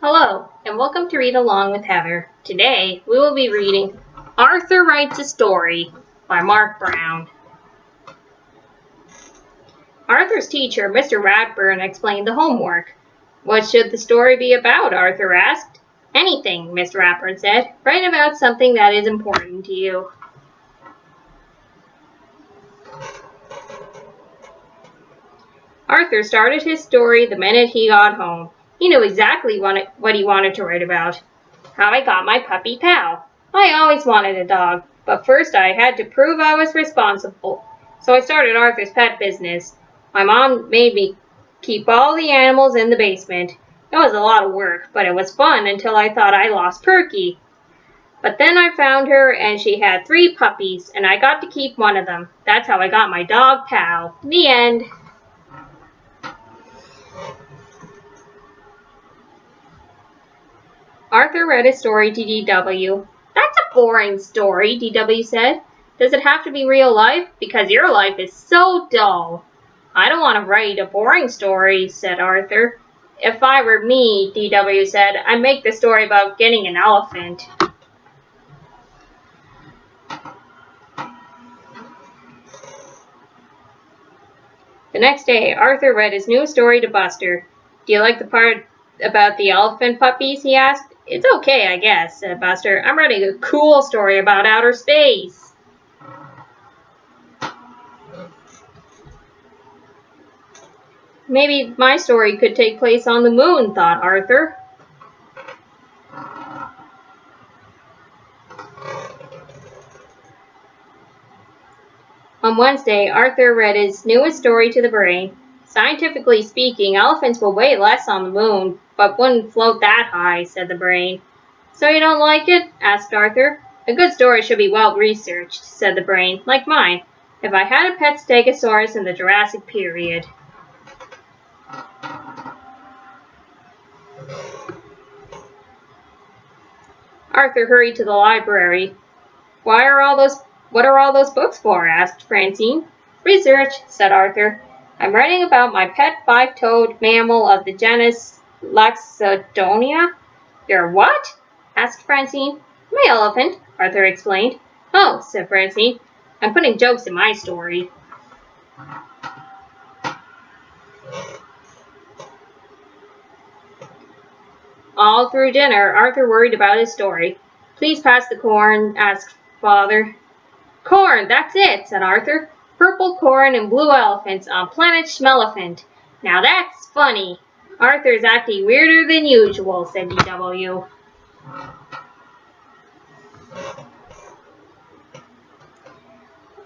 Hello, and welcome to Read Along with Heather. Today, we will be reading Arthur Writes a Story by Mark Brown. Arthur's teacher, Mr. Ratburn, explained the homework. What should the story be about? Arthur asked. Anything, Mr. Ratburn said. Write about something that is important to you. Arthur started his story the minute he got home. He knew exactly what he wanted to write about. How I got my puppy pal. I always wanted a dog, but first I had to prove I was responsible. So I started Arthur's pet business. My mom made me keep all the animals in the basement. It was a lot of work, but it was fun until I thought I lost Perky. But then I found her and she had 3 puppies, and I got to keep one of them. That's how I got my dog pal. The end. Arthur read his story to D.W. That's a boring story, D.W. said. Does it have to be real life? Because your life is so dull. I don't want to write a boring story, said Arthur. If I were me, D.W. said, I'd make the story about getting an elephant. The next day, Arthur read his new story to Buster. Do you like the part about the elephant puppies? He asked. It's okay, I guess, said Buster. I'm writing a cool story about outer space. Maybe my story could take place on the moon, thought Arthur. On Wednesday, Arthur read his newest story to the brain. Scientifically speaking, elephants will weigh less on the moon, but wouldn't float that high, said the brain. So you don't like it? Asked Arthur. A good story should be well researched, said the brain, like mine. If I had a pet stegosaurus in the Jurassic period. Arthur hurried to the library. What are all those books for? Asked Francine. Research, said Arthur. I'm writing about my pet 5-toed mammal of the genus Loxodontia. Your what? Asked Francine. My elephant, Arthur explained. Oh, said Francine. I'm putting jokes in my story. All through dinner, Arthur worried about his story. Please pass the corn, asked Father. Corn, that's it, said Arthur. Purple corn and blue elephants on planet Schmelephant. Now that's funny. Arthur's acting weirder than usual, said D.W.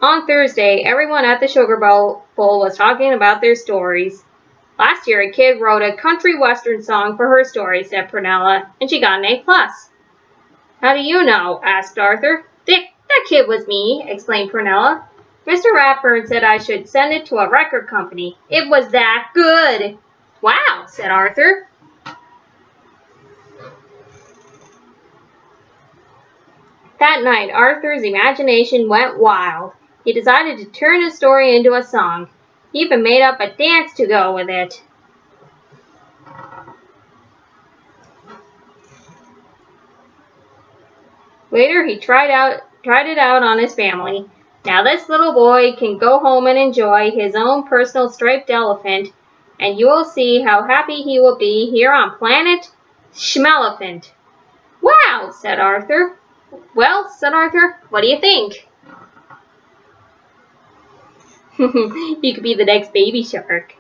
On Thursday, everyone at the Sugar Bowl was talking about their stories. Last year, a kid wrote a country western song for her story, said Prunella, and she got an A+. How do you know? Asked Arthur. That kid was me, explained Prunella. Mr. Ratburn said I should send it to a record company. It was that good. Wow, said Arthur. That night, Arthur's imagination went wild. He decided to turn his story into a song. He even made up a dance to go with it. Later, he tried it out on his family. Now this little boy can go home and enjoy his own personal striped elephant, and you will see how happy he will be here on planet Schmelephant. Wow, said Arthur. Well, said Arthur, what do you think? You could be the next baby shark.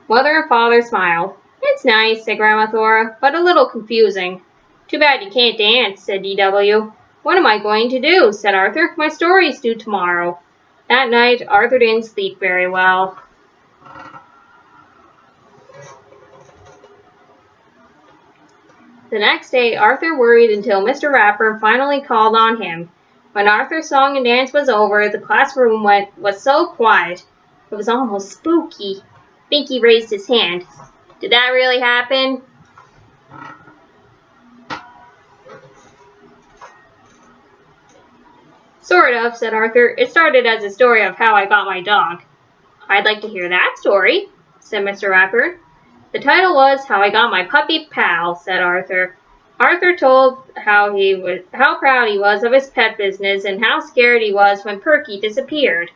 Mother and Father smiled. It's nice, said Grandma Thora, but a little confusing. Too bad you can't dance, said D.W. What am I going to do? Said Arthur. My story's due tomorrow. That night, Arthur didn't sleep very well. The next day, Arthur worried until Mr. Ratburn finally called on him. When Arthur's song and dance was over, the classroom was so quiet. It was almost spooky. Binky raised his hand. Did that really happen? Sort of, said Arthur. It started as a story of how I got my dog. I'd like to hear that story, said Mr. Ratburn. The title was How I Got My Puppy Pal, said Arthur. Arthur told how proud he was of his pet business and how scared he was when Perky disappeared.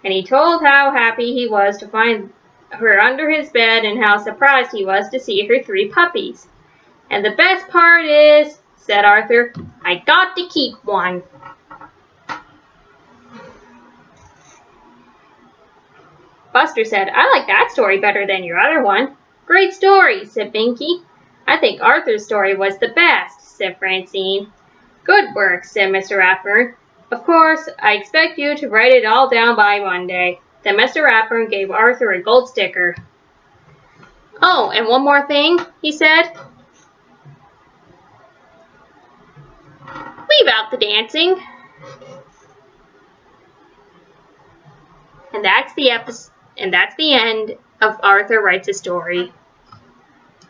And he told how happy he was to find her under his bed and how surprised he was to see her 3 puppies. And the best part is, said Arthur, I got to keep one. Buster said, I like that story better than your other one. Great story, said Binky. I think Arthur's story was the best, said Francine. Good work, said Mr. Ratburn. Of course, I expect you to write it all down by Monday. Then Mr. Ratburn gave Arthur a gold sticker. Oh, and one more thing, he said. Leave out the dancing. And that's the end of Arthur Writes a Story.